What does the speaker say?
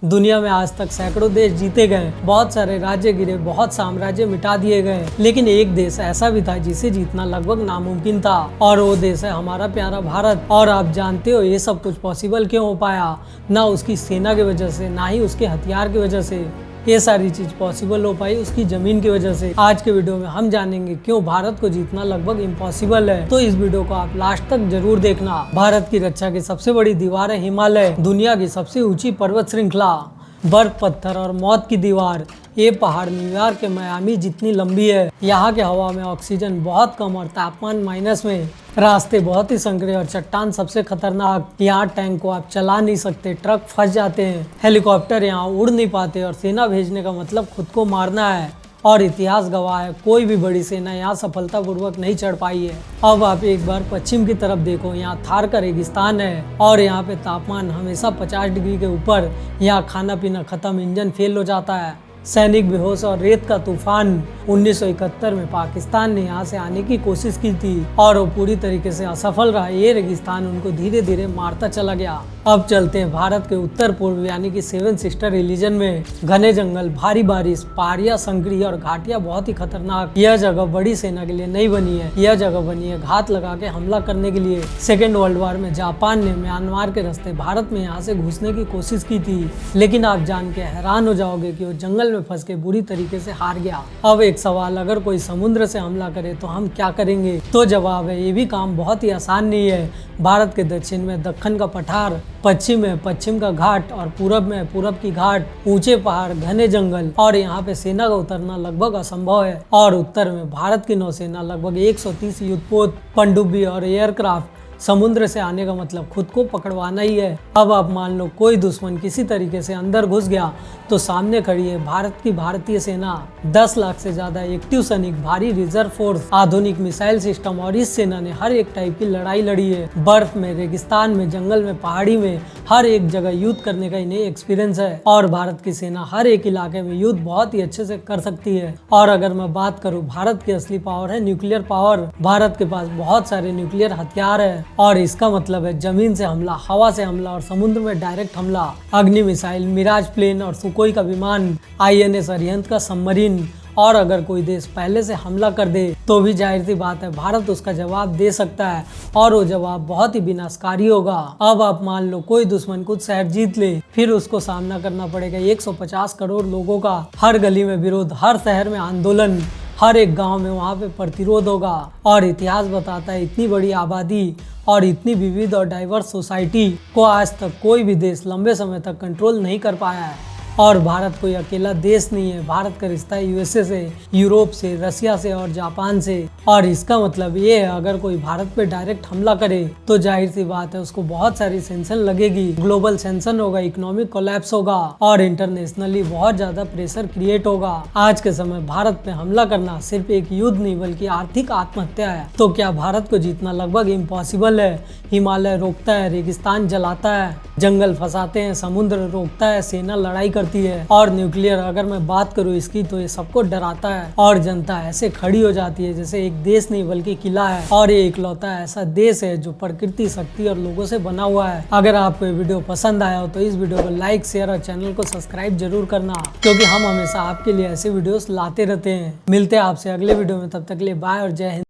दुनिया में आज तक सैकड़ों देश जीते गए, बहुत सारे राज्य गिरे, बहुत साम्राज्य मिटा दिए गए, लेकिन एक देश ऐसा भी था जिसे जीतना लगभग नामुमकिन था, और वो देश है हमारा प्यारा भारत। और आप जानते हो ये सब कुछ पॉसिबल क्यों हो पाया? ना उसकी सेना की वजह से, ना ही उसके हथियार की वजह से। ये सारी चीज पॉसिबल हो पाई उसकी जमीन की वजह से। आज के वीडियो में हम जानेंगे क्यों भारत को जीतना लगभग इम्पॉसिबल है। तो इस वीडियो को आप लास्ट तक जरूर देखना। भारत की रक्षा की सबसे बड़ी दीवार है हिमालय, दुनिया की सबसे ऊंची पर्वत श्रृंखला, बर्फ, पत्थर और मौत की दीवार। ये पहाड़ न्यूयॉर्क के मियामी जितनी लंबी है। यहाँ के हवा में ऑक्सीजन बहुत कम और तापमान माइनस में। रास्ते बहुत ही संकरे और चट्टान सबसे खतरनाक। यहाँ टैंक को आप चला नहीं सकते, ट्रक फंस जाते हैं, हेलीकॉप्टर यहाँ उड़ नहीं पाते, और सेना भेजने का मतलब खुद को मारना है। और इतिहास गवाह है, कोई भी बड़ी सेना यहाँ सफलतापूर्वक नहीं चढ़ पाई है। अब आप एक बार पश्चिम की तरफ देखो, यहाँ थार का रेगिस्तान है और यहाँ पे तापमान हमेशा 50 डिग्री के ऊपर। यहाँ खाना पीना खत्म, इंजन फेल हो जाता है, सैनिक बेहोश और रेत का तूफान। 1971 में पाकिस्तान ने यहाँ से आने की कोशिश की थी और वो पूरी तरीके से असफल रहा। ये रेगिस्तान उनको धीरे धीरे मारता चला गया। अब चलते हैं भारत के उत्तर पूर्व यानी कि 7 सिस्टर रिलीजन में। घने जंगल, भारी बारिश, पहाड़ियां संकरी और घाटियां बहुत ही खतरनाक। यह जगह बड़ी सेना के लिए नहीं बनी है, यह जगह बनी है घात लगा के हमला करने के लिए। सेकेंड वर्ल्ड वॉर में जापान ने म्यांमार के रास्ते भारत में यहाँ से घुसने की कोशिश की थी, लेकिन आप जान के हैरान हो जाओगे कि वो जंगल में फंस के बुरी तरीके से हार गया। अब एक सवाल, अगर कोई समुद्र से हमला करे तो हम क्या करेंगे? तो जवाब है, ये भी काम बहुत ही आसान नहीं है। भारत के दक्षिण में दक्कन का पठार, पश्चिम में पश्चिम का घाट और पूरब में पूरब की घाट, ऊंचे पहाड़, घने जंगल, और यहाँ पे सेना का उतरना लगभग असंभव है। और उत्तर में भारत की नौसेना लगभग 130 युद्धपोत, पनडुब्बी और एयरक्राफ्ट। समुद्र से आने का मतलब खुद को पकड़वाना ही है। अब आप मान लो कोई दुश्मन किसी तरीके से अंदर घुस गया तो सामने खड़ी है भारत की भारतीय सेना। 10 लाख से ज्यादा एक्टिव सैनिक, भारी रिजर्व फोर्स, आधुनिक मिसाइल सिस्टम, और इस सेना ने हर एक टाइप की लड़ाई लड़ी है। बर्फ में, रेगिस्तान में, जंगल में, पहाड़ी में, हर एक जगह युद्ध करने का इन्हें एक्सपीरियंस है। और भारत की सेना हर एक इलाके में युद्ध बहुत ही अच्छे से कर सकती है। और अगर मैं बात करूँ, भारत की असली पावर है न्यूक्लियर पावर। भारत के पास बहुत सारे न्यूक्लियर हथियार है, और इसका मतलब है जमीन से हमला, हवा से हमला और समुद्र में डायरेक्ट हमला। अग्नि मिसाइल, मिराज प्लेन और सुकोई का विमान, INS अरिहंत का सबमरीन। और अगर कोई देश पहले से हमला कर दे तो भी जाहिर सी बात है भारत उसका जवाब दे सकता है, और वो जवाब बहुत ही विनाशकारी होगा। अब आप मान लो कोई दुश्मन कुछ शहर जीत ले, फिर उसको सामना करना पड़ेगा 150 करोड़ लोगों का। हर गली में विरोध, हर शहर में आंदोलन, हर एक गांव में वहां पे प्रतिरोध होगा। और इतिहास बताता है इतनी बड़ी आबादी और इतनी विविध और डाइवर्स सोसाइटी को आज तक कोई भी देश लंबे समय तक कंट्रोल नहीं कर पाया है। और भारत कोई अकेला देश नहीं है, भारत का रिश्ता है USA से, यूरोप से, रसिया से और जापान से। और इसका मतलब ये है अगर कोई भारत पे डायरेक्ट हमला करे तो जाहिर सी बात है उसको बहुत सारी सेंक्शन लगेगी, ग्लोबल सेंक्शन होगा, इकोनॉमिक कोलैप्स होगा और इंटरनेशनली बहुत ज्यादा प्रेशर क्रिएट होगा। आज के समय भारत पे हमला करना सिर्फ एक युद्ध नहीं बल्कि आर्थिक आत्महत्या है। तो क्या भारत को जीतना लगभग इम्पॉसिबल है? हिमालय रोकता है, रेगिस्तान जलाता है, जंगल फंसाते हैं, समुद्र रोकता है, सेना लड़ाई करती है, और न्यूक्लियर अगर मैं बात करूँ इसकी तो ये सबको डराता है। और जनता ऐसे खड़ी हो जाती है जैसे एक देश नहीं बल्कि किला है, और ये इकलौता ऐसा देश है जो प्रकृति, शक्ति और लोगों से बना हुआ है। अगर आपको ये वीडियो पसंद आया हो तो इस वीडियो को लाइक, शेयर और चैनल को सब्सक्राइब जरूर करना, क्योंकि हम हमेशा आपके लिए ऐसे वीडियोस लाते रहते हैं। मिलते हैं आपसे अगले वीडियो में, तब तक के लिए बाय और जय हिंद।